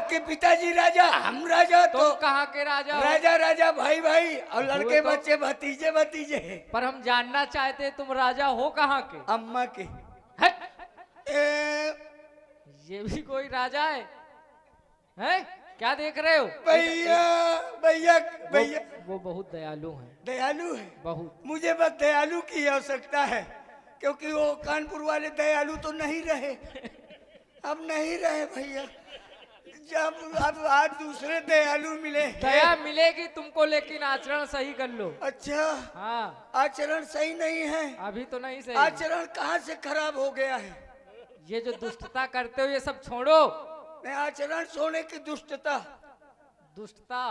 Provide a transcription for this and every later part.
आपके पिताजी राजा, हम राजा, तुम तो कहाँ के राजा हो? राजा राजा भाई भाई और लड़के तो- बच्चे भतीजे भतीजे। पर हम जानना चाहते तुम राजा हो कहाँ के? अम्मा के। हट! ए, ये भी कोई राजा है? हैं? क्या देख रहे हो? भैया भैया भैया वो बहुत दयालु हैं, दयालु है। बहुत। मुझे बस दयालु की आवश्यकता है, क्योंकि वो कानपुर वाले दयालु तो नहीं रहे, अब नहीं रहे भैया। जब अब आज दूसरे दयालु मिले। दया मिलेगी तुमको, लेकिन आचरण सही कर लो। अच्छा, हाँ, आचरण सही नहीं है। अभी तो नहीं सही। आचरण कहाँ से खराब हो गया है? ये जो दुष्टता करते हो ये सब छोड़ो। मैं आचरण छोड़ने की दुष्टता, दुष्टता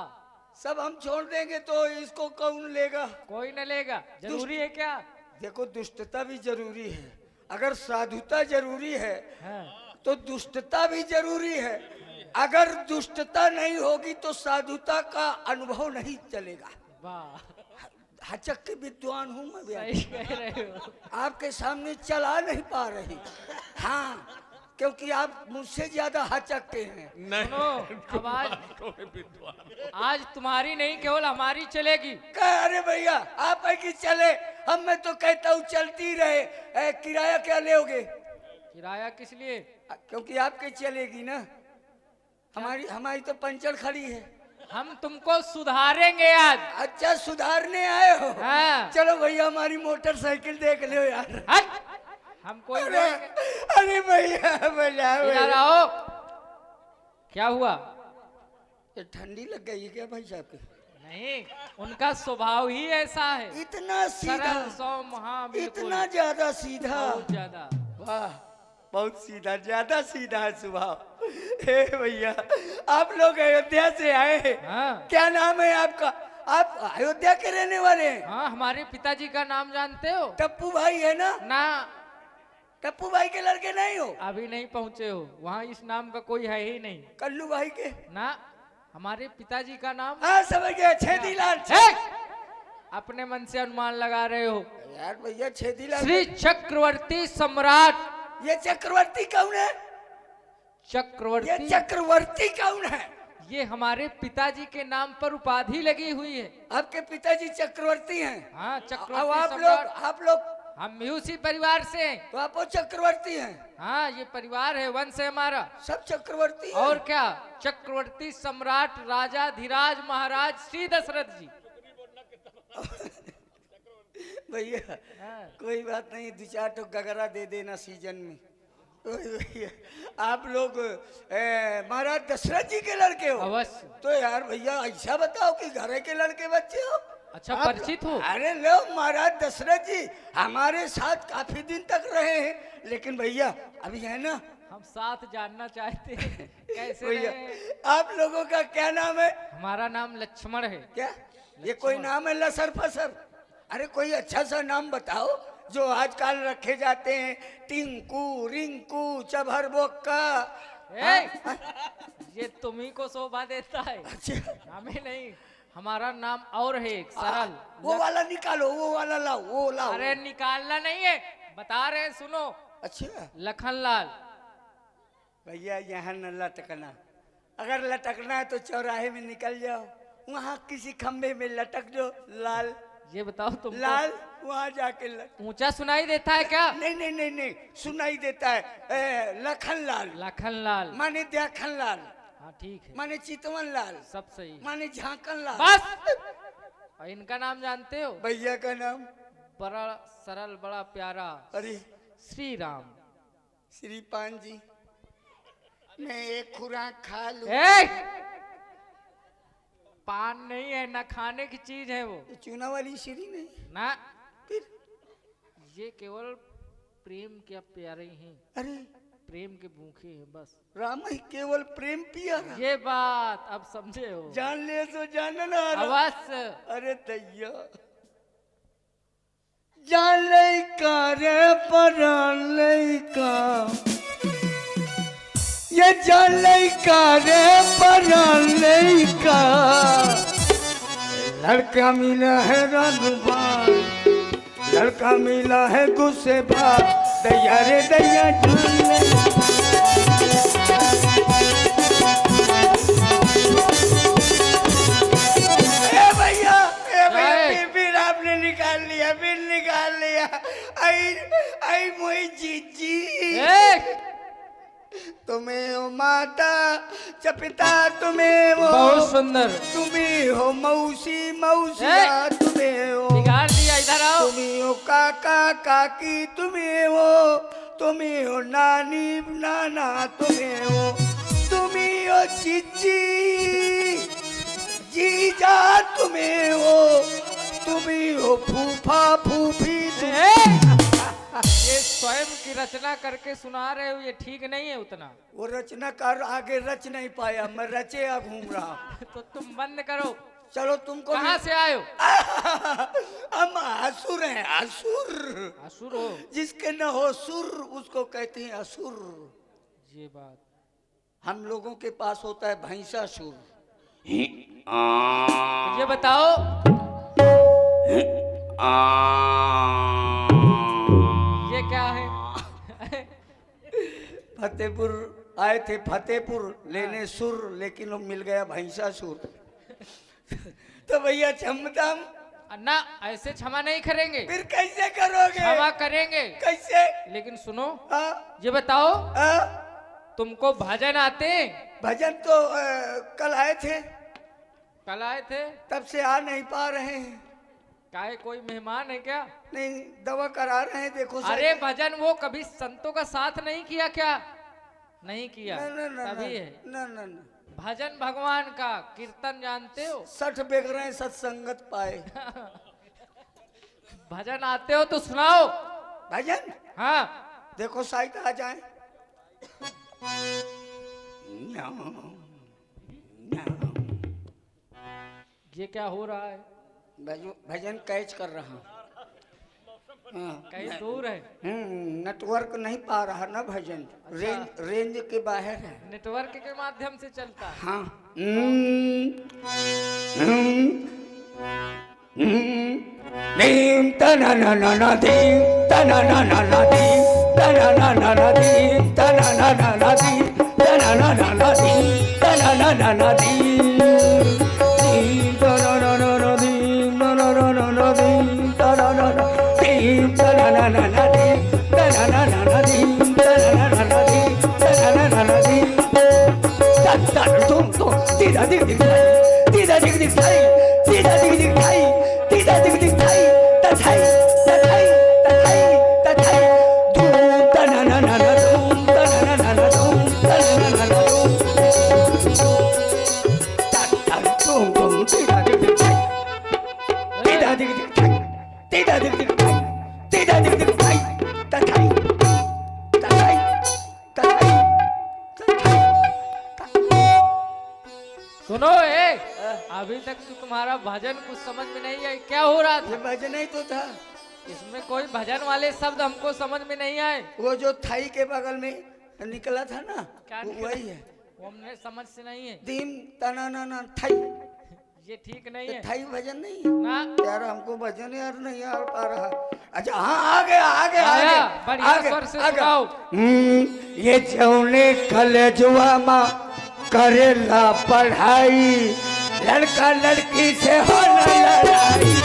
सब हम छोड़ देंगे तो इसको कौन लेगा? कोई न लेगा। जरूरी है क्या? देखो, दुष्टता भी जरूरी है। अगर साधुता जरूरी है हाँ। तो दुष्टता भी जरूरी है। अगर दुष्टता नहीं होगी तो साधुता का अनुभव नहीं चलेगा। वाह, हचक के विद्वान हूँ मैं भैया। सही कह रहे हो। आपके सामने चला नहीं पा रही। हाँ, क्योंकि आप मुझसे ज्यादा हचकते हैं। सुनो, आज तुम्हारी नहीं केवल हमारी चलेगी। अरे भैया, आप है कि चले? हम मैं तो कहता हूँ चलती रहे। किराया क्या लेओगे? किराया किस लिए? क्योंकि आपके चलेगी ना, हमारी हमारी तो पंचर खड़ी है। हम तुमको सुधारेंगे आज। अच्छा, सुधारने आए हो? हाँ। चलो भैया, हमारी मोटरसाइकिल देख लो यार। हट! हम कोई अरे अरे भैया भैया इधर आओ। क्या हुआ? ये ठंडी लग गई है क्या भाई साहब के? नहीं, उनका स्वभाव ही ऐसा है। इतना सीधा, सरल सौम्य, हाँ बिल्कुल। इतना ज्यादा सीधा। बहुत ज्यादा। वाह, बहुत सीधा, ज्यादा सीधा है स्वभाव। हे भैया, आप लोग अयोध्या से आए हैं। हाँ। क्या नाम है आपका? आप अयोध्या के रहने वाले हैं? हाँ, हमारे पिताजी का नाम जानते हो? टप्पू भाई है ना? ना, टप्पू भाई के लड़के नहीं हो? अभी नहीं पहुँचे हो। वहाँ इस नाम का कोई है ही नहीं। कल्लू भाई के? ना, हमारे पिताजी का नाम। हाँ, समझ गया, छेदीलाल। अपने मन से अनुमान लगा रहे हो। यार भैया, छेदीलाल। श्री चक्रवर्ती सम्राट। ये चक्रवर्ती कौन है? चक्रवर्ती, ये चक्रवर्ती कौन है? ये हमारे पिताजी के नाम पर उपाधि लगी हुई है। आपके पिताजी चक्रवर्ती हैं? हाँ, अब चक्रवर्ती आप लोग हम भी उसी परिवार से हैं। तो आप वो चक्रवर्ती हैं? हाँ, ये परिवार है, वंश है हमारा। सब चक्रवर्ती हैं? और क्या, चक्रवर्ती सम्राट राजा धीराज महाराज श्री दशरथ जी। भैया, हाँ। कोई बात नहीं, 2-4 तो गगरा दे देना सीजन में। भैया, आप लोग महाराज दशरथ जी के लड़के हो? अवश्य। तो यार भैया, ऐसा बताओ कि घर के लड़के बच्चे हो? अच्छा, परिचित हो? अरे लो, महाराज दशरथ जी हमारे साथ काफी दिन तक रहे हैं, लेकिन भैया अभी है ना, हम साथ जानना चाहते हैं कैसे भैया रहे? आप लोगों का क्या नाम है? हमारा नाम लक्ष्मण है। क्या ये कोई नाम है लसर फसर? अरे कोई अच्छा सा नाम बताओ जो आजकल रखे जाते हैं, टिंकू, रिंकू, चभर बोक्का। ये तुम्ही को शोभा देता है, अच्छा, हमें नहीं। हमारा नाम और है एक सरल। वो वाला निकालो, वो वाला लाओ, वो लाओ। अरे निकालना नहीं है, बता रहे हैं, सुनो। अच्छा लखनलाल। भैया, यहाँ न लटकना। अगर लटकना है तो चौराहे में निकल जाओ, वहाँ किसी खम्भे में लटक जाओ। लाल, ये बताओ तुम, लाल वहाँ जाके ऊंचा सुनाई देता है क्या? नहीं नहीं नहीं नहीं, सुनाई देता है। लखनलाल लखनलाल माने देखनलाल, हाँ ठीक है, माने चितवन लाल, सब सही। माने झांकन लाल। बस। और इनका नाम जानते हो? भैया का नाम? बड़ा सरल, बड़ा प्यारा, अरे श्री राम। श्री पान जी, मैं एक खुराक खा लूं? पान नहीं है ना, खाने की चीज है वो। चूना वाली श्री नहीं ना, फिर? ये केवल प्रेम के प्यारे हैं। अरे प्रेम के भूखे हैं बस। राम ही केवल प्रेम पिया। ये बात अब समझे हो? जान ले तो जानना। अवश्य। अरे दैया, जान लैका रे परान लैका, ये जान लैका रे परान लैका, लड़का मिला है रघुबान, लड़का मिला है गुस्से भाग, दैया रे दैया जान ले। चपिता तुम्हें वो, बहुत सुंदर। तुम्ही हो मौसी, मौसिया तुम्हें हो, बिगाड़ दिया, इधर आओ। तुम्ही हो काका काकी तुम्हें हो, तुम्ही हो नानी नाना तुम्हें हो, तुम्ही हो जीजी जीजा तुम्हें हो, तुम्ही हो फूफा फूफी ये स्वयं की रचना करके सुना रहे हो, ये ठीक नहीं है उतना। वो रचनाकार आगे रच नहीं पाया, मैं रचेया घूम रहा। तो तुम बंद करो। चलो तुमको कहाँ से आए हो? हम असुर हैं, असुर। असुर हो? जिसके न हो सुर उसको कहते हैं असुर। ये बात हम लोगों के पास होता है भैंसासुर। तो ये बताओ, ये क्या है? फतेहपुर आए थे, फतेहपुर लेने सुर, लेकिन वो मिल गया भैंसासुर। तो भैया क्षमताम ना ऐसे क्षमा नहीं करेंगे। फिर कैसे करोगे? क्षमा करेंगे। कैसे? लेकिन सुनो, हाँ? ये बताओ, हाँ? तुमको भजन आते हैं? भजन तो कल आए थे, कल आए थे, तब से आ नहीं पा रहे हैं। काहे कोई मेहमान है क्या? नहीं, दवा करा रहे हैं, देखो अरे भजन वो कभी संतों का साथ नहीं किया क्या? नहीं किया, तभी है। न भजन भगवान का कीर्तन जानते हो? 60 बेगरें सत्संगत पाए। भजन आते हो तो सुनाओ। भजन? हाँ, देखो साइड आ जाए। ये क्या हो रहा है? भजन कैच कर रहा। कहीं दूर है? नेटवर्क नहीं पा रहा ना भजन। अच्छा। रेंज के बाहर है। नेटवर्क के माध्यम से चलता है। हाँ। दीम तना ना ना ना दीम तना ना ना ना दीम तना ना ना ना दीम तना ना ना ना दीम तना ना ना ना दीम तना ना ना ना दीम तना ना ना ना दीम तना ना ना ना दीम तना ना ना दीम तना ना ना ना दीम तना ना ना ना दीम तना ना ना ना दीम तना ना ना ना दीम tan tan tum tum tida dig dig thai tida dig dig thai tida dig dig thai tida dig dig thai ta thai ta thai ta thai ta thai dum ta na na na na dum ta na na na na dum ta na na na na dum tan tan tum tum tida dig dig thai tida dig dig thai tida dig dig thai tida dig dig thai ta thai ta thai ta thai सुनो ए, अभी तक तो तुम्हारा भजन कुछ समझ में नहीं आया, क्या हो रहा ये था? भजन ही तो था। इसमें कोई भजन वाले शब्द हमको समझ में नहीं आए। वो जो थाई के बगल में निकला था ना, क्या वही है। वो हमने समझ से नहीं है। दीम तना ना ना थाई, ये ठीक नहीं तो है थाई भजन नहीं है ना। यार, हमको भजन यार नहीं आ पा रहा। अच्छा हाँ, आगे आगे आया, आगे बढ़िया आगे स्वर से आगे। सुनाओ। ये जौने कलेजुआ माँ करेला पढ़ाई, लड़का लड़की से हो लड़ाई।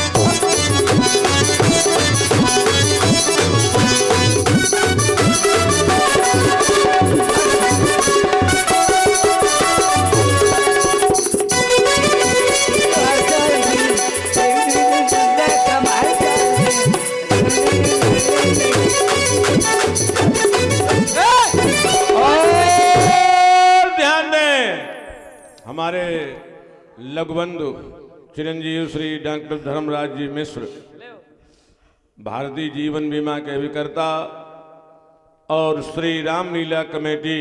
हमारे लघुबंधु चिरंजीव श्री डॉक्टर धर्मराज जी मिश्र, भारतीय जीवन बीमा के अभिकर्ता और श्री रामलीला कमेटी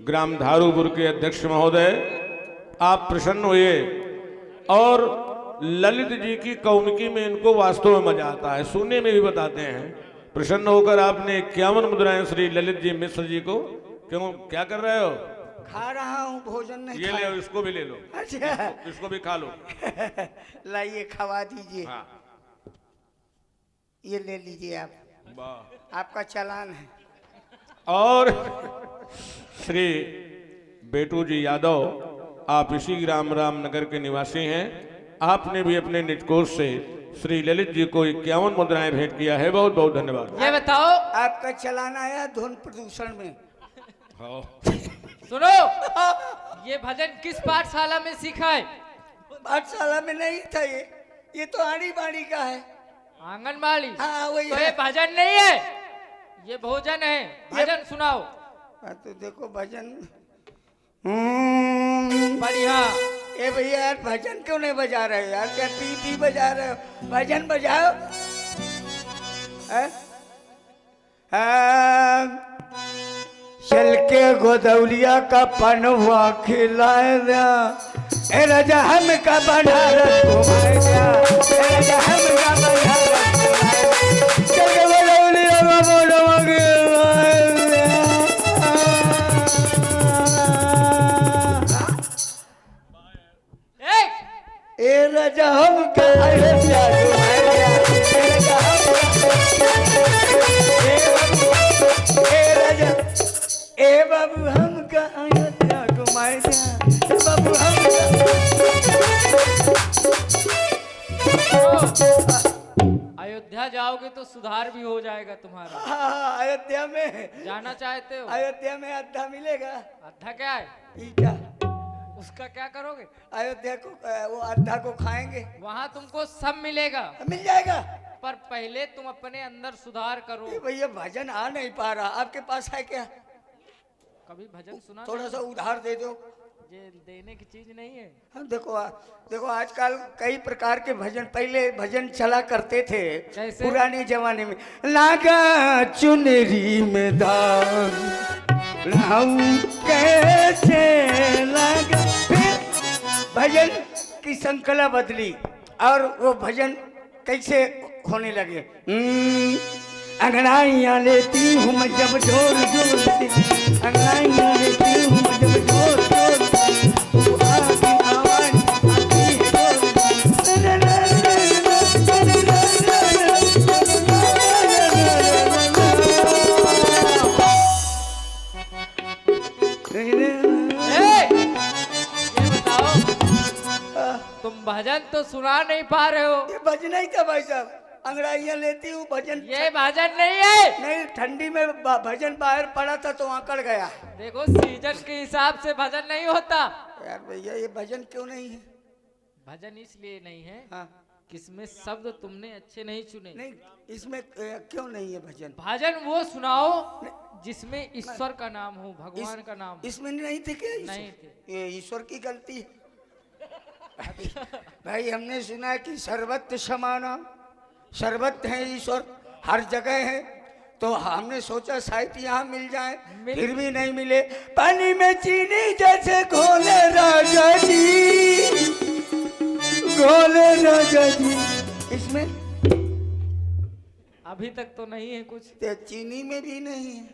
ग्राम धारूपुर के अध्यक्ष महोदय, आप प्रसन्न हुए और ललित जी की कौमुकी में इनको वास्तव में मजा आता है, सुनने में भी बताते हैं। प्रसन्न होकर आपने 51 मुद्राएं श्री ललित जी मिश्र जी को, क्यों क्या कर रहे हो? खा रहा हूँ, भोजन नहीं ये खाया। ले, इसको भी ले लो। अच्छा इसको भी खा लो। लाइए खवा दीजिए। हाँ। ये ले लीजिए आप, वाह। आपका चालान है। और श्री बेटू जी यादव, आप इसी ग्राम रामनगर के निवासी हैं। आपने भी अपने निजकोष से श्री ललित जी को 51 मुद्राएं भेंट किया है, बहुत बहुत धन्यवाद। ये बताओ, आपका चालान आया ध्वनि प्रदूषण में। हाँ। सुनो, ये भजन किस पाठशाला में सीखा है? पाठशाला में नहीं था ये तो आड़ी बाड़ी का है। आंगनबाड़ी? हाँ वही तो है। ये भजन नहीं है, ये भोजन है। भजन सुनाओ। तो देखो भजन बढ़िया। ए भैया यार भजन क्यों नहीं बजा रहे हो यार? क्या पी बजा रहे हो? भजन बजाओ। चल के गोदौलिया का पनवा खिलाए दिया, ए राजा हम का बनारस घुमाए दिया, ए राजा हम का बनारस घुमाए दिया। चल के गोदौलिया का पनवा खिलाए दिया। ए राजा हम का अयोध्या घुमाए दिया, ए राजा ए राजा ए बाबू हम का अयोध्या घुमाए दिया, ए बाबू हम अयोध्या जाओगे तो सुधार भी हो जाएगा तुम्हारा। हाँ, अयोध्या में जाना चाहते हो? अयोध्या में अद्धा मिलेगा। अद्धा क्या है? ईटा। उसका क्या करोगे? अयोध्या को वो अद्धा को खाएंगे। वहाँ तुमको सब मिलेगा, मिल जाएगा। पर पहले तुम अपने अंदर सुधार करो। भैया भजन आ नहीं पा रहा, आपके पास है क्या? कभी भजन सुना? थोड़ा सा उधार दे दो। ये देने की चीज नहीं है। हम देखो आजकल कई प्रकार के भजन, पहले भजन चला करते थे। कैसे? पुराने जमाने में लागा चुनरी में दाग कैसे लगा, फिर भजन की संकला बदली और वो भजन कैसे होने लगे। अंगड़ाइयाँ लेती हूँ मैं जब जोर जोर से, अंगड़ाइयाँ लेती हूँ मैं जब जोर जोर से, आवाज आती है तुम भजन तो सुना नहीं पा रहे हो। ये भजन ही था भाई साहब, अंगड़ाइयाँ लेती हूँ भजन। ये भजन नहीं है। नहीं, ठंडी में भजन बाहर पड़ा था तो आकड़ गया। देखो सीजन के हिसाब से भजन नहीं होता। यार भैया ये भजन क्यों नहीं है? भजन इसलिए नहीं है, हाँ किसमें शब्द तुमने अच्छे नहीं चुने। नहीं, इसमें क्यों नहीं है भजन? भजन वो सुनाओ जिसमें ईश्वर का नाम हो, भगवान का नाम। इसमें नहीं थे क्या? नहीं थे। ये ईश्वर की गलती है भाई। हमने सुना है कि सर्वत्र समाना, सर्वत्र है ईश्वर, हर जगह है। तो हमने सोचा शायद यहाँ मिल जाए, फिर भी नहीं मिले। पानी में चीनी जैसे घोले राजा जी, घोले राजा जी। इसमें अभी तक तो नहीं है कुछ। तो चीनी में भी नहीं है।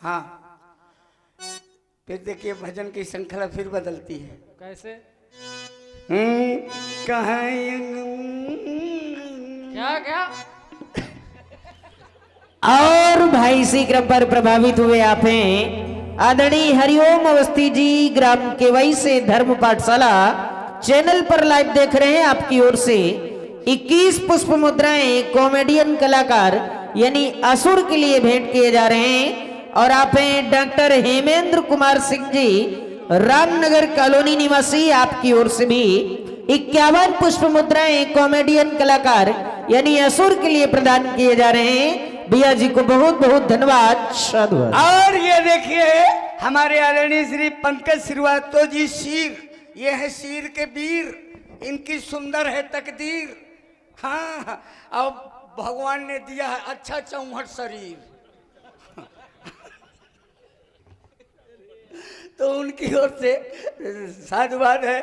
हाँ, फिर देखिए भजन की श्रृंखला फिर बदलती है। कैसे? कहाँ क्या क्या? और भाई इसी क्रम पर प्रभावित हुए आप हैं आदरणीय हरिओम अवस्थी जी, ग्राम केवई से धर्म पाठशाला चैनल पर लाइव देख रहे हैं। आपकी ओर से 21 पुष्प मुद्राएं कॉमेडियन कलाकार यानी असुर के लिए भेंट किए जा रहे हैं। और आप हैं डॉक्टर हेमेंद्र कुमार सिंह जी, रामनगर कॉलोनी निवासी। आपकी ओर से भी 51 पुष्प मुद्राएं कॉमेडियन कलाकार यानी असुर के लिए प्रदान किए जा रहे हैं। भैया जी को बहुत बहुत धन्यवाद, साधुवाद। और ये देखिए हमारे आदरणीय श्री पंकज श्रीवास्तव जी शीर, ये है शीर के वीर, इनकी सुंदर है तकदीर। हाँ, अब भगवान ने दिया है अच्छा चौहट शरीर। तो उनकी ओर से साधुवाद है,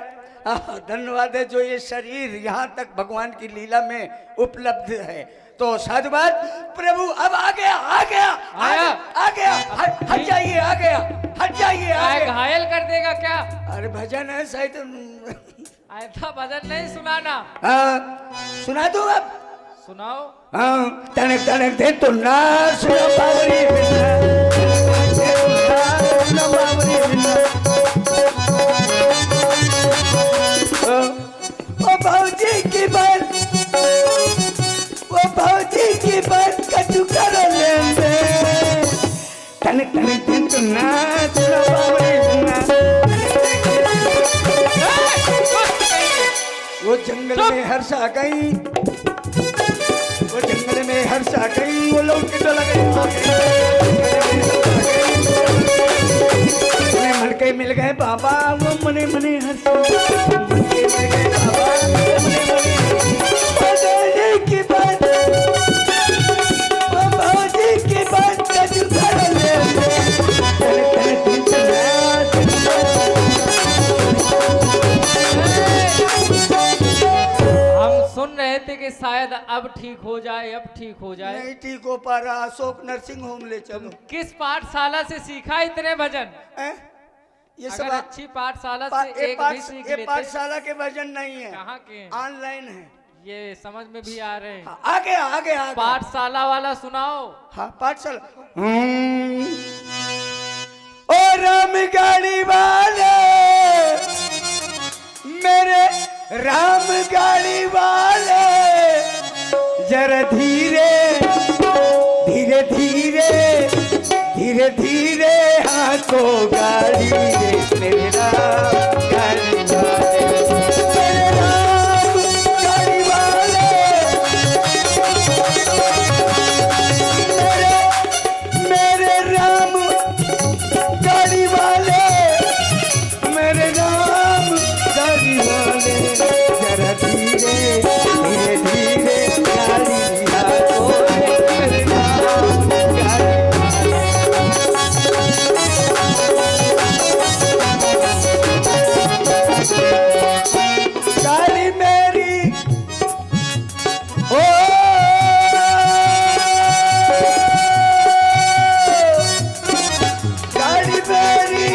धन्यवाद है जो ये शरीर यहाँ तक भगवान की लीला में उपलब्ध है। तो साधुवाद। प्रभु अब आ गया, आ गया, आया, आ गया। हट जाइए, आ गया, हट जाइए। घायल कर देगा क्या? अरे भजन है शायद। ऐसा भजन नहीं सुनाना। सुना दूं अब? सुनाओ। तनक तनक दे तो ना सुनो बावरी ओ भौजी की बात, वो भौजी की बात का तू कर ले। तनक तनक दे तो ना सुनो जंगल में हर्षा गई, वो जंगल में हर्षा गई, वो लौट के चला गई। मन के मिल गए बाबा, वो मने मने हर्षा मन के मिल गए बाबा, मने मने बजाने की बात, बाबा जी की बात कजू कर ले। हम सुन रहे थे कि शायद अब ठीक हो जाए, अब ठीक हो जाए। नहीं ठीक हो पा रहा, अशोक नर्सिंग होम ले चलो। किस पाठशाला से सीखा इतने भजन? हैं? ये सब अगर अच्छी पाठशाला से एक भी सीख ये लेते। पाठशाला के भजन नहीं है, कहाँ के हैं? ऑनलाइन है। ये समझ में भी आ रहे हैं। हाँ, आगे आगे आगे पाठशाला वाला सुनाओ। हाँ पाठशाला। ओ राम गाड़ी वाले, मेरे राम गाड़ी वाले, जरा धीरे धीरे धीरे धीरे धीरे हाथों गाड़ी रे, मेरे राम गाड़ी वाले, मेरे राम गाड़ी वाले, मेरे राम गाड़ी वाले, मेरे राम गाड़ी वाले, जरा धीरे धीरे धीरे गाड़ी हाथों रे, मेरे राम गाड़ी गाड़ी मेरी ओ गाड़ी मेरी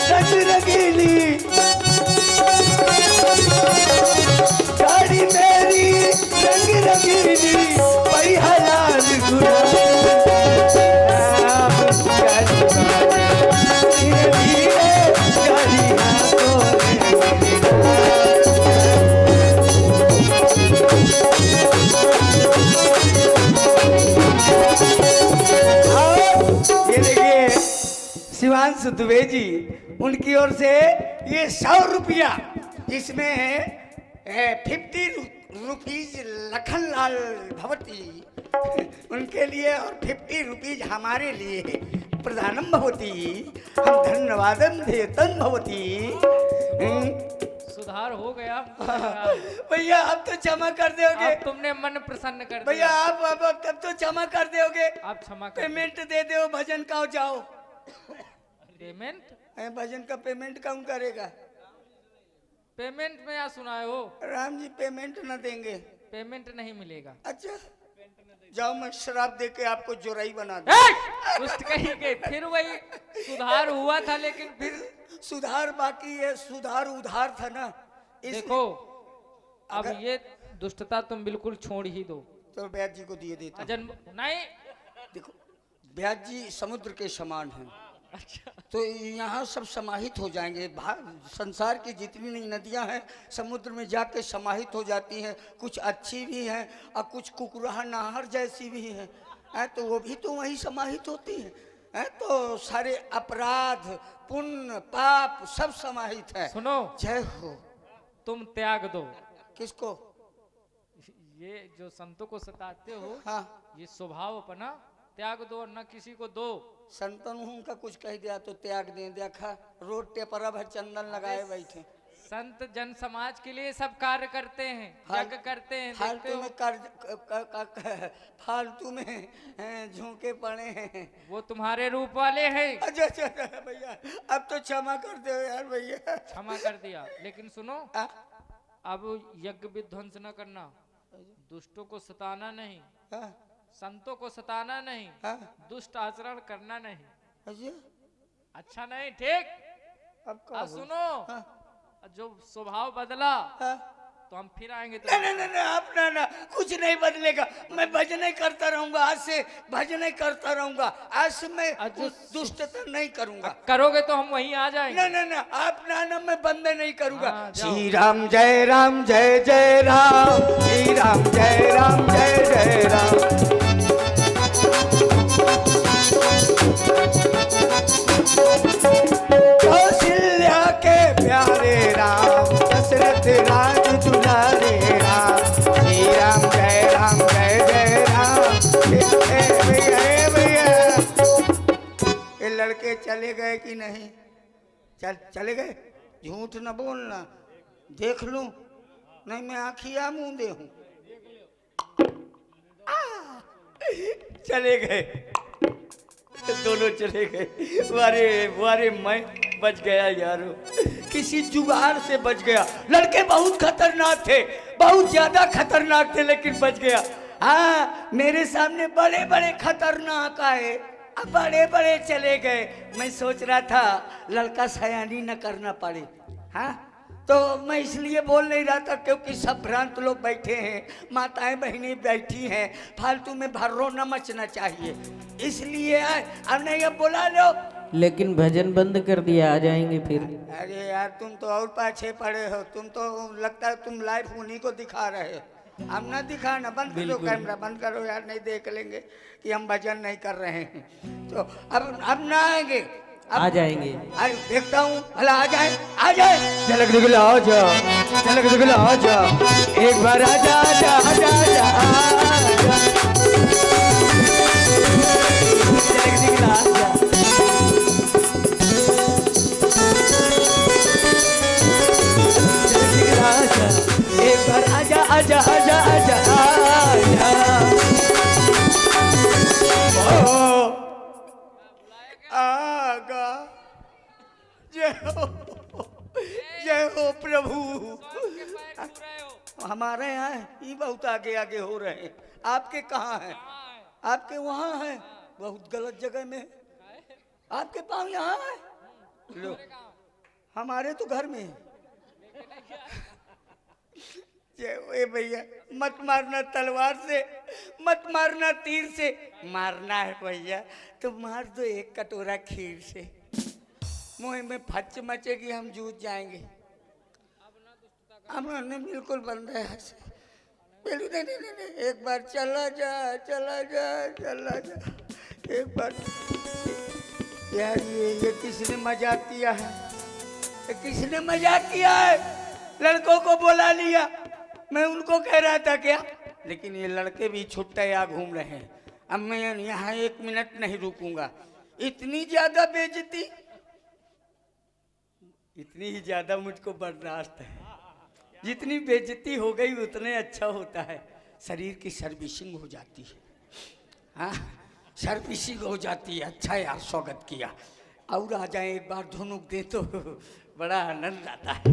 रंग रंगीली, गाड़ी मेरी रंग रंगीली, पहिया लाल गुलाबी, राम गाड़ी वाले, धीरे धीरे गाड़ी हाथों में, ये देखिए शिवांशु दुबे जी, उनकी ओर से ये 100 रुपया, जिसमें 50 रुपीज लखनलाल भवती उनके लिए और 50 रुपीज हमारे लिए, प्रधानम भवती, हम धन्यवादम देतन भवती। सुधार हो गया। भैया अब तो क्षमा कर दोगे, अब तुमने मन प्रसन्न कर भैया दिया। आप अब तब तो क्षमा कर दोगे, आप क्षमा कर। पेमेंट दे दो भजन का, जाओ। पेमेंट? भजन का पेमेंट कौन करेगा? पेमेंट में या सुनाए हो? राम जी पेमेंट न देंगे। पेमेंट नहीं मिलेगा। अच्छा जाओ, मैं शराब दे के आपको जोराई बना दूं। दुष्ट कहीं के। फिर वही सुधार हुआ था, लेकिन फिर सुधार बाकी है, सुधार उधार था ना। देखो अब ये दुष्टता तुम बिल्कुल छोड़ ही दो। तो ब्याज जी को दिए देता हूं। अजन नहीं, देखो ब्याज जी समुद्र के समान हैं। अच्छा तो यहाँ सब समाहित हो जाएंगे। संसार की जितनी नदियाँ हैं समुद्र में जाके समाहित हो जाती हैं। कुछ अच्छी भी हैं और कुछ कुकुराहा नाहर जैसी भी हैं, तो वो भी तो वहीं समाहित होती हैं। तो सारे अपराध पुण्य पाप सब समाहित है। सुनो, जय हो। तुम त्याग दो। किसको? ये जो संतों को सताते हो, हाँ ये स्वभाव अपना त्याग दो, न किसी को दो। संतन हूँ उनका कुछ कह दिया तो त्याग दे। देखा रोड टेपरा भर चंदन लगाए बैठे। संत जन समाज के लिए सब कार्य करते हैं, यज्ञ करते हैं। देखते हो? फालतू में झोंके पड़े हैं। वो तुम्हारे रूप वाले हैं। अच्छा अच्छा भैया अब तो क्षमा कर दो यार भैया। क्षमा कर दिया, लेकिन सुनो, आ? अब यज्ञ विध्वंस न करना, दुष्टों को सताना नहीं, हाँ? संतों को सताना नहीं, हाँ? दुष्ट आचरण करना नहीं। अच्छा अच्छा नहीं, ठीक? अब अब सुनो, हाँ? जो स्वभाव बदला हाँ? तो हम फिर आएंगे। तो नहीं आप ना कुछ नहीं बदलेगा। मैं भजन करता रहूंगा, आज से भजन करता रहूंगा। आज से मैं दुष्टता नहीं करूंगा। करोगे तो हम वहीं आ जाएंगे। ना आप ना मैं बंद नहीं करूंगा। हाँ, जाओ। श्री राम जय राम जय जय राम, श्री राम जय राम जय जय राम। कौशल्या के प्यारे राम, दशरथ राज दुलारे चले गए कि नहीं? चले गए? झूठ न बोलना, देख लूं नहीं मैं आँखिया मूंदे हूँ। चले गए, दोनों चले गए। वारे वारे मैं बच गया यारो, किसी जुगाड़ से बच गया। लड़के बहुत खतरनाक थे, बहुत ज्यादा खतरनाक थे, लेकिन बच गया। हाँ, मेरे सामने बड़े बड़े खतरनाक आए, अब बड़े बड़े चले गए। मैं सोच रहा था लड़का सयानी न करना पड़े। हाँ, तो मैं इसलिए बोल नहीं रहा था क्योंकि सब भ्रांत लोग बैठे हैं, माताएं बहनें बैठी हैं, फालतू में भर्रो न मचना चाहिए, इसलिए अब नहीं, अब बुला लो। लेकिन भजन बंद कर दिया, आ जाएंगे फिर। अरे यार तुम तो और पाछे पड़े हो, तुम तो लगता है तुम लाइव उन्हीं को दिखा रहे हो। हम ना दिखाना, बंद करो कैमरा, बंद करो यार, नहीं देख लेंगे कि हम भजन नहीं कर रहे हैं। तो अब ना आएंगे, आ जाएंगे। अरे देखता हूँ, भला आ जाए, आ जाए। झलक दिखला आ जा, झलक दिखला आ जा, एक बार आ जा, आ जा, आ जा, आ जा, झलक दिखला आ जा। एक बार आजा आजा आजा आजा आजा। ओ आगा, जय हो प्रभु। हमारे यहाँ ये बहुत आगे आगे हो रहे हैं, आपके कहाँ हैं? आपके वहाँ हैं, बहुत गलत जगह में। आपके पाँव यहाँ है, लो हमारे तो घर में है। ए भैया, मत मारना तलवार से, मत मारना तीर से, मारना है भैया तो मार दो एक कटोरा खीर से। मुँह में फच मचेगी, हम जूझ जाएंगे। अब हमने बिल्कुल बंद है, बिल्कुल नहीं, एक बार चला जा, चला जा, चला जा, एक बार। यार ये किसने मजाक किया है, किसने मजाक किया है? लड़कों को बुला लिया, मैं उनको कह रहा था क्या, लेकिन ये लड़के भी छुट्टियाँ घूम रहे हैं। अब मैं यहाँ 1 मिनट नहीं रुकूंगा। इतनी ज्यादा बेइज्जती, इतनी ही ज्यादा मुझको बर्दाश्त है। जितनी बेइज्जती हो गई उतने अच्छा होता है, शरीर की सर्विसिंग हो जाती है। हाँ, सर्विसिंग हो जाती है। अच्छा यार, स्वागत किया, और आ जाए एक बार धुनुक दे तो बड़ा आनंद आता है।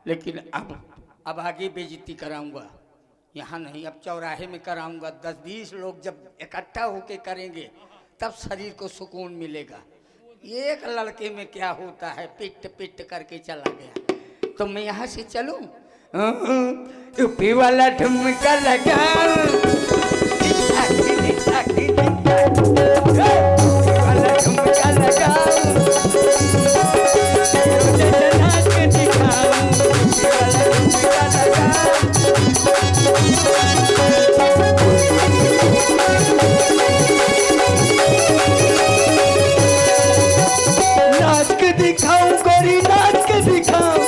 लेकिन अब आगे बेइज्जती कराऊंगा, यहाँ नहीं, अब चौराहे में कराऊंगा। 10-20 लोग जब इकट्ठा होके करेंगे तब शरीर को सुकून मिलेगा। एक लड़के में क्या होता है, पिट पिट करके चला गया। तो मैं यहाँ से चलूं, यूपी वाला ठुमका लगाऊं, वाला ठुमका लगाऊं, नाच के दिखाऊं गोरी, नाच के दिखाऊं,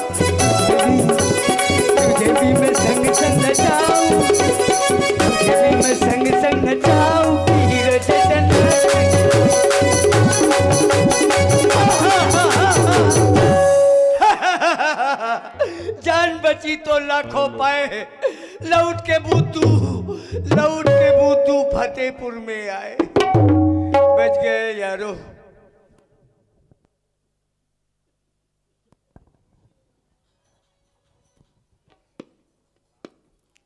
तुझे भी मैं संग संग नचाऊं, तुझे भी मैं संग संग नचाऊं, हीरो जैसन। जान बची तो लाखों पाए, लौट के बूतू फतेहपुर में आए। बच गए यारो।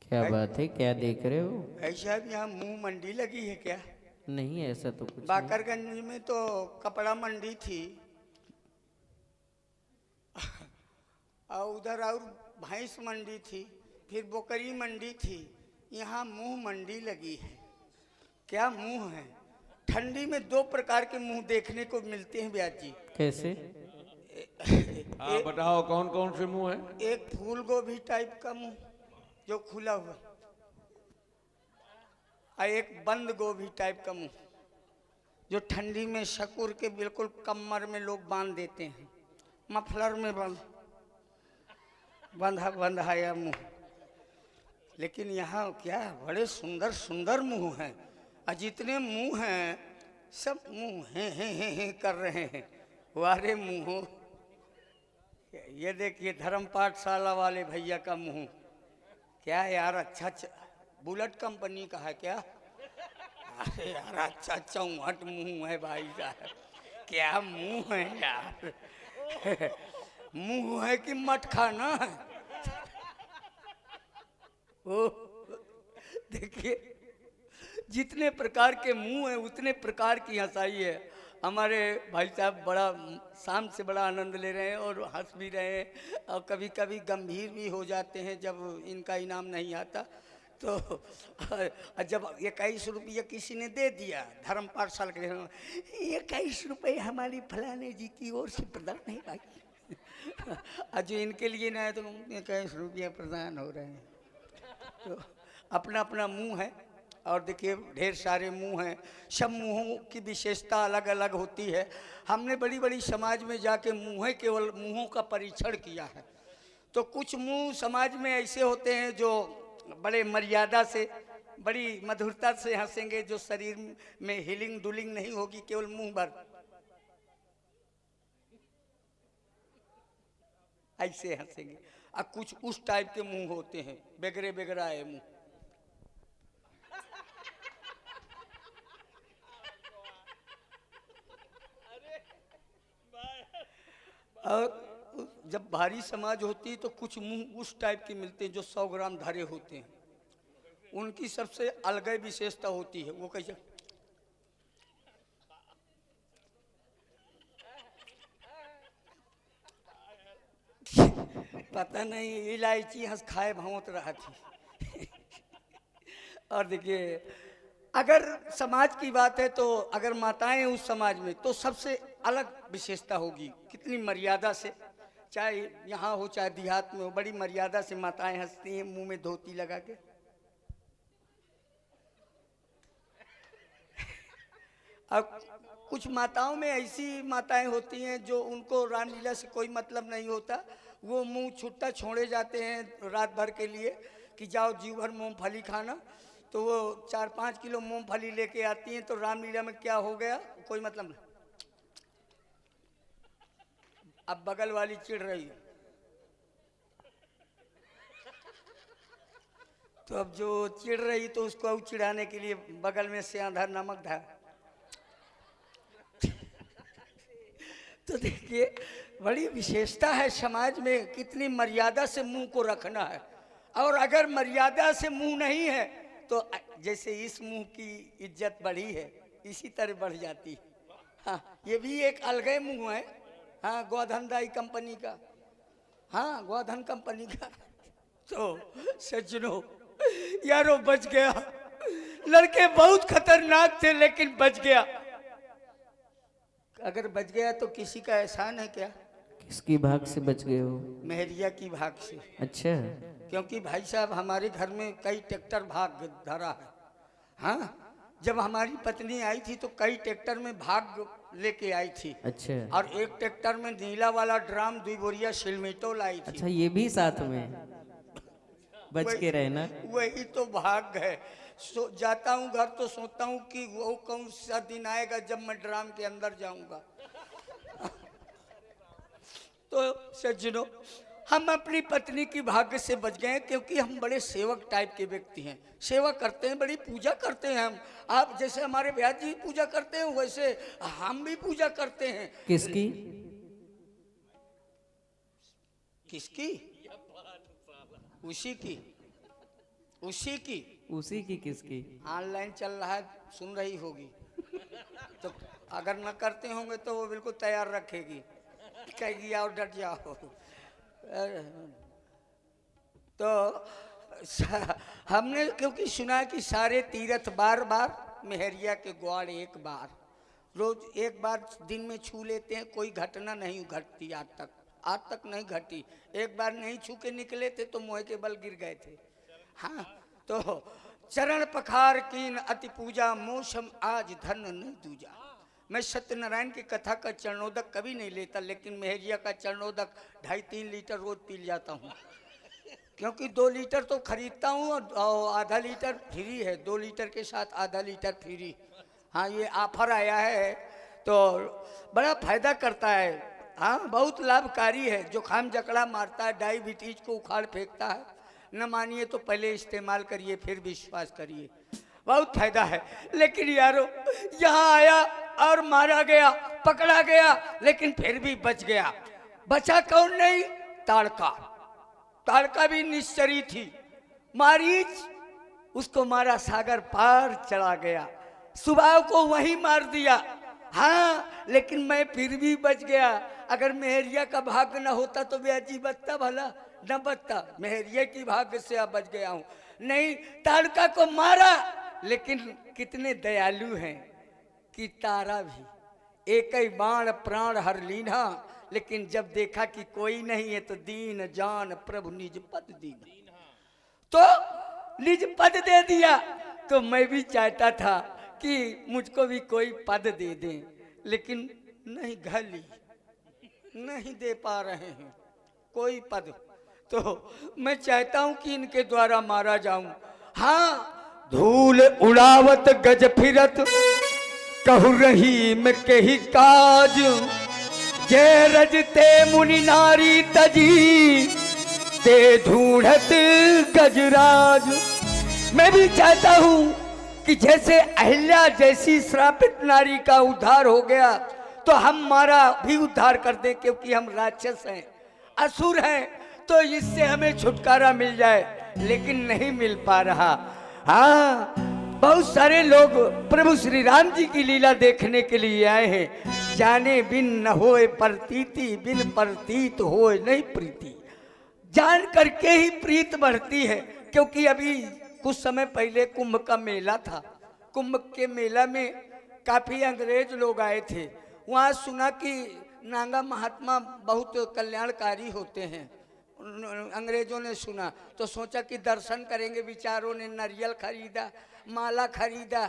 क्या बात है, क्या देख रहे हो? ऐसा यहाँ मुंह मंडी लगी है क्या? नहीं, ऐसा तो कुछ नहीं। बाकरगंज में तो कपड़ा मंडी थी, और उधर और भैंस मंडी थी, फिर बोकरी मंडी थी, यहाँ मुंह मंडी लगी है। क्या मुंह है? ठंडी में 2 प्रकार के मुंह देखने को मिलते हैं ब्याज जी। कैसे? बताओ कौन कौन से मुंह है? एक फूल गोभी टाइप का मुंह जो खुला हुआ, और एक बंद गोभी टाइप का मुंह जो ठंडी में शकुर के बिल्कुल कमर में लोग बांध देते हैं, मफलर में बंधाया मुंह। लेकिन यहाँ क्या बड़े सुंदर सुंदर मुंह हैं, और जितने मुंह हैं सब मुंह हैं कर रहे हैं। वारे मुंह, ये देखिए धर्म पाठशाला वाले भैया का मुंह, क्या यार अच्छा बुलेट कंपनी का है क्या? अरे यार अच्छा चौंहट मुंह है भाई साहब, क्या मुंह है यार। मुंह है कि मट खाना है? ओ देखिए, जितने प्रकार के मुंह है उतने प्रकार की हंसाई है। हमारे भाई साहब बड़ा शाम से बड़ा आनंद ले रहे हैं और हंस भी रहे हैं, और कभी कभी गंभीर भी हो जाते हैं जब इनका इनाम नहीं आता। तो जब 21 रुपये किसी ने दे दिया धर्म पाठशाला के, 21 रुपये हमारी फलाने जी की ओर से प्रदान नहीं भाई। आज जो इनके लिए ना है तो 21 रुपये प्रदान हो रहे हैं। तो अपना अपना मुंह है, और देखिए ढेर सारे मुंह हैं, सब मुंहों की विशेषता अलग अलग होती है। हमने बड़ी बड़ी समाज में जाके केवल मुंहों का परीक्षण किया है। तो कुछ मुंह समाज में ऐसे होते हैं जो बड़े मर्यादा से, बड़ी मधुरता से हंसेंगे, जो शरीर में हिलिंग डुलिंग नहीं होगी, केवल मुंह भर ऐसे हंसेंगे। और कुछ उस टाइप के मुंह होते हैं, बेगरे बेगरा है मुंह। और जब भारी समाज होती है तो कुछ मुंह उस टाइप के मिलते हैं जो 100 ग्राम धरे होते हैं। उनकी सबसे अलग विशेषता होती है। वो कैसे, पता नहीं इलायची हंस खाए भौंत रहा थी। और देखिए अगर समाज की बात है तो अगर माताएं उस समाज में तो सबसे अलग विशेषता होगी, कितनी मर्यादा से, चाहे यहाँ हो चाहे देहात में हो, बड़ी मर्यादा से माताएं हंसती हैं मुंह में धोती लगा के। अब कुछ माताओं में ऐसी माताएं होती हैं जो उनको रामलीला से कोई मतलब नहीं होता, वो मुंह छुट्टा छोड़े जाते हैं रात भर के लिए कि जाओ जीव भर मूंगफली खाना। तो वो 4-5 किलो मूंगफली लेके आती हैं, तो रामलीला में क्या हो गया कोई मतलब नहीं। अब बगल वाली चिढ़ रही है, तो अब जो चिढ़ रही तो उसको चिढ़ाने के लिए बगल में से आधा नमक था। तो देखिए बड़ी विशेषता है समाज में, कितनी मर्यादा से मुंह को रखना है। और अगर मर्यादा से मुंह नहीं है तो जैसे इस मुंह की इज्जत बढ़ी है इसी तरह बढ़ जाती है। हाँ, ये भी एक अलग मुंह है। हाँ, गोधनदाई कंपनी का, हाँ गोधन कंपनी का। तो सज्जनों यारो बच गया, लड़के बहुत खतरनाक थे लेकिन बच गया। अगर बच गया तो किसी का एहसान है क्या? किसकी भाग से बच गए हो? मेहरिया की भाग से। अच्छा, क्योंकि भाई साहब हमारे घर में कई ट्रैक्टर भाग धरा है। हाँ, जब हमारी पत्नी आई थी तो कई ट्रैक्टर में भाग लेके आई थी। अच्छा, और एक ट्रैक्टर में नीला वाला ड्राम 2 बोरिया सिलमेटो लाई थी। अच्छा ये भी साथ में बच के रहे ना। वही तो भाग है। जाता हूँ घर तो सोचता हूँ कि वो कौन सा दिन आएगा जब मैं ड्राम के अंदर जाऊंगा। तो सज्जनों हम अपनी पत्नी की भाग्य से बच गए, क्योंकि हम बड़े सेवक टाइप के व्यक्ति हैं, सेवा करते हैं, बड़ी पूजा करते हैं हम। आप जैसे हमारे ब्यास जी पूजा करते हैं वैसे हम भी पूजा करते हैं। किसकी? किसकी? उसी की, उसी की, उसी की किसकी? ऑनलाइन चल रहा है, सुन रही होगी। तो अगर न करते होंगे तो वो बिल्कुल तैयार रखेगी, कहेगी आओ डट जाओ। तो हमने क्योंकि सुना है कि सारे तीर्थ बार बार, मेहरिया के ग्वाड़ एक बार, रोज एक बार दिन में छू लेते हैं, कोई घटना नहीं घटती आज तक नहीं घटी। एक बार नहीं छू के निकले थे तो मोह के बल गिर गए थे। हाँ, तो चरण पखार कीन अति पूजा, मौसम आज धन नहीं दूजा। मैं सत्यनारायण की कथा का चरणोदक कभी नहीं लेता, लेकिन मेहरिया का चरणोदक 2.5-3 लीटर रोज पी जाता हूँ। क्योंकि 2 लीटर तो खरीदता हूँ और आधा लीटर फ्री है, 2 लीटर के साथ आधा लीटर फ्री। हाँ, ये ऑफर आया है तो बड़ा फायदा करता है। हाँ, बहुत लाभकारी है। जुकाम जकड़ा मारता है, डायबिटीज को उखाड़ फेंकता है। न मानिए तो पहले इस्तेमाल करिए, फिर विश्वास करिए, बहुत फायदा है। लेकिन यारो, यहाँ आया और मारा गया, पकड़ा गया, लेकिन फिर भी बच गया। बचा कौन नहीं? ताड़का। ताड़का भी निश्चरी थी। मारीच उसको मारा, सागर पार चला गया। सुबाह को वही मार दिया। हाँ, लेकिन मैं फिर भी बच गया। अगर मेहरिया का भाग्य न होता तो ब्याजी बचता, भला न बचता। मेहरिया की भाग्य से अब बच गया हूँ। नहीं, ताड़का को मारा, लेकिन कितने दयालु हैं कि तारा भी एक ही बाण प्राण हर लीना, लेकिन जब देखा कि कोई नहीं है तो दीन जान प्रभु निज पद दीना, तो निज पद दे दिया। तो मैं भी चाहता था कि मुझको भी कोई पद दे दें, लेकिन नहीं, घली नहीं दे पा रहे हैं कोई पद। तो मैं चाहता हूं कि इनके द्वारा मारा जाऊं। हाँ, धूल उड़ावत गज फिरत कहु रही में कही काज, जय रजते मुनि नारी तजी ते ढूंढत गजराज। मैं भी चाहता हूं कि जैसे अहिल्या जैसी श्रापित नारी का उद्धार हो गया तो हमारा भी उद्धार कर दें, क्योंकि हम राक्षस हैं, असुर हैं, तो इससे हमें छुटकारा मिल जाए। लेकिन नहीं मिल पा रहा। हाँ, बहुत सारे लोग प्रभु श्री राम जी की लीला देखने के लिए आए हैं। जाने बिन न होए प्रतीति, बिन प्रतीत होए नहीं प्रीति। जान करके ही प्रीत बढ़ती है। क्योंकि अभी कुछ समय पहले कुंभ का मेला था। कुंभ के मेला में काफ़ी अंग्रेज लोग आए थे। वहाँ सुना कि नागा महात्मा बहुत कल्याणकारी होते हैं। अंग्रेजों ने सुना तो सोचा कि दर्शन करेंगे। विचारों ने नारियल खरीदा, माला खरीदा।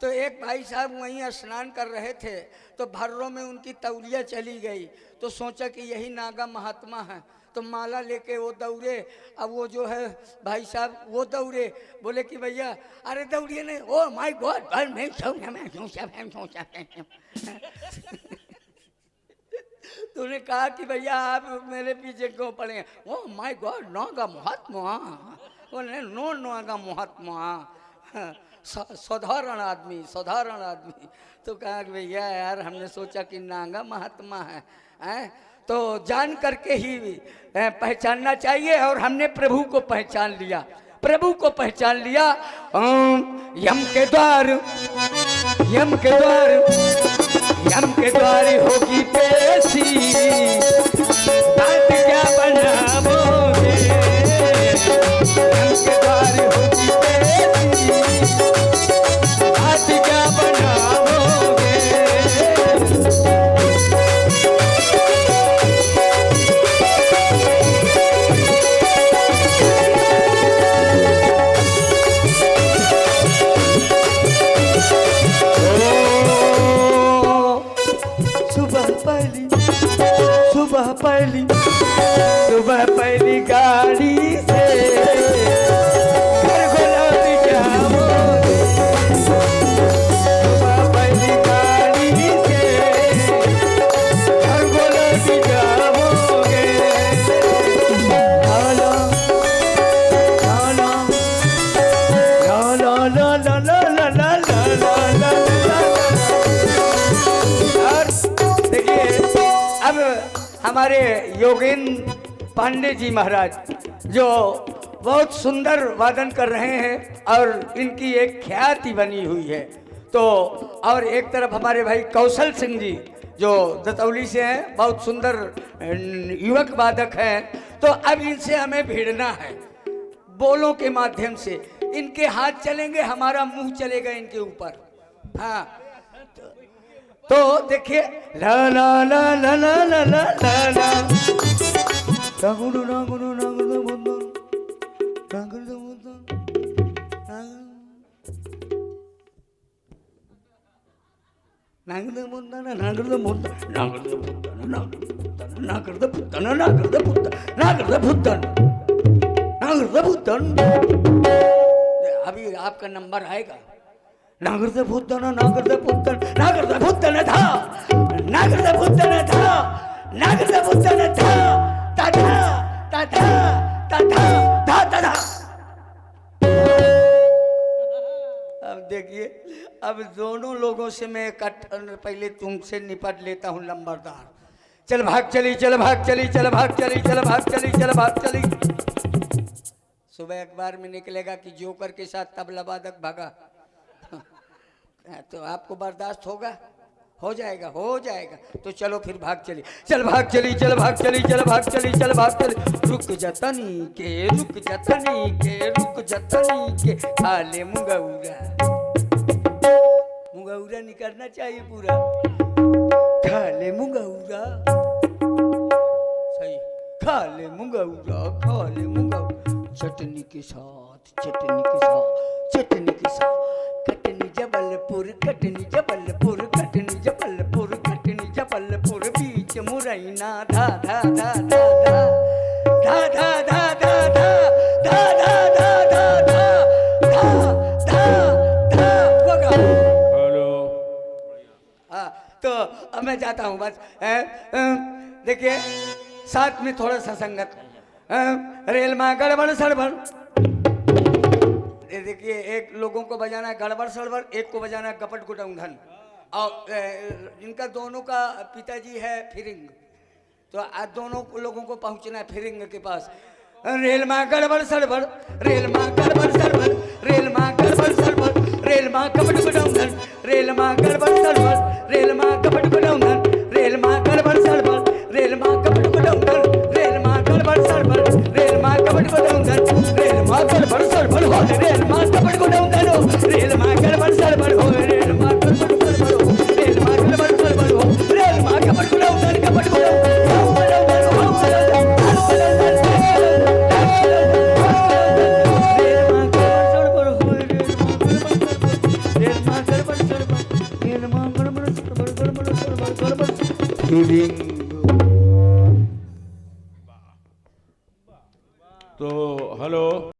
तो एक भाई साहब वहीं स्नान कर रहे थे तो भर्रों में उनकी तौलिया चली गई। तो सोचा कि यही नागा महात्मा है, तो माला लेके वो दौड़े। अब वो जो है भाई साहब वो दौड़े, बोले कि भैया अरे दौड़िए नहीं। ओ माय गॉड, मैं तूने कहा कि भैया आप मेरे पीछे क्यों पड़े हैं? ओ माय गॉड, नागा महात्मा। बोले नो नागा महात्मा, साधारण आदमी, साधारण आदमी। तो कहा कि भैया यार, हमने सोचा कि नागा महात्मा है, तो जान करके ही पहचानना चाहिए। और हमने प्रभु को पहचान लिया, प्रभु को पहचान लिया। यम के द्वार, यम के द्वार, यम के द्वार होगी पेशी, बात क्या बनाओगे? यम के द्वार होगी पेशी, बात क्या बनाओगे? सुबह पहली गाड़ी से घर गुलाबी जाओगे। सुबह पहली गाड़ी से घर गुलाबी जाओगे। ला ला ला ला ला ला ला ला ला ला। और देखिए, अब हमारे योगेंद्र पांडे जी महाराज जो बहुत सुंदर वादन कर रहे हैं और इनकी एक ख्याति बनी हुई है। तो और एक तरफ हमारे भाई कौशल सिंह जी जो दतौली से हैं, बहुत सुंदर युवक वादक हैं। तो अब इनसे हमें भिड़ना है बोलों के माध्यम से। इनके हाथ चलेंगे, हमारा मुंह चलेगा इनके ऊपर। हाँ, तो देखिए, ला ला ला ला ला ला ला ला ला। नागुरु नागुरु नागुरु बुद्ध, नागुरु बुद्ध, नागुरु बुद्ध, नागुरु बुद्ध, नागुरु बुद्ध, नागुरु बुद्ध, नागुरु बुद्ध, नागुरु बुद्ध, नागुरु बुद्ध। अभी आपका नंबर आएगा। नागरदा भूतन नागरदा भूतन नागरदा भूतन था नागरदा भूतन था नागरदा भूतन था ताता ताता ताता धा धा। अब देखिए, अब दोनों लोगों से मैं पहले तुमसे निपट लेता हूँ लंबरदार। चल भाग चली, चल भाग चली, चल भाग चली, चल भाग चली, चल भाग चली। सुबह अखबार में निकलेगा कि जोकर के साथ तबला वादक भागा। तो आपको बर्दाश्त होगा? हो जाएगा, हो जाएगा। तो चलो फिर भाग चली, चल भाग चली, चल भाग चली, चल भाग चली, चल भाग चली। रुक जतनी के, रुक जतनी के, रुक जतनी के, खाले मुंगौरा। मुंगौरा निकलना चाहिए पूरा। खाले मुंगौरा, सही, खाले मुंगौरा, खाले मुंगौरा। चटनी के साथ, चटनी के साथ, चटनी के साथ। कटनी जबलपुर, कटनी जबलपुर, कटनी जबलपुर, कटनी जबलपुर, बीच मुरैना। धा धा धा धा धा धा धा धा धा धा धा धा धा धा धा धा धा। हेलो। हाँ, तो अब मैं जाता हूँ बस। देखिए, साथ में थोड़ा सा संगत। रेल में गड़बड़ सड़बड़। देखिए, एक लोगों को बजाना है गड़बड़ सड़बड़, एक को बजाना है गपट गुटौंधन। और इनका दोनों का पिताजी है फिरिंग, तो आज दोनों लोगों को पहुंचना है फिरिंग के पास। रेल में गड़बड़ सड़बड़, रेल में गड़बड़ सड़बड़, रेल में गड़बड़ सड़बड़, रेल में गपट गुटौंधन, रेल में गड़बड़ सड़बड़, रेल में गपट गुटौंधन, रेल में गड़बड़ सड़बड़, रेल में गपट गुटौंधन, रेल में गड़बड़ सड़बड़, रेल में गपट गुटौंधन, रेल में गड़बड़ सड़बड़ हो, रेल में गपट गुटौंधन हो, रेल में गड़बड़ सड़बड़ हो, रेल में गड़बड़ सड़बड़ हो, रेल में गड़बड़ सड़बड़ हो, रेल में गपट गुटौंधन, गपट गुटौंधन। फीलिंग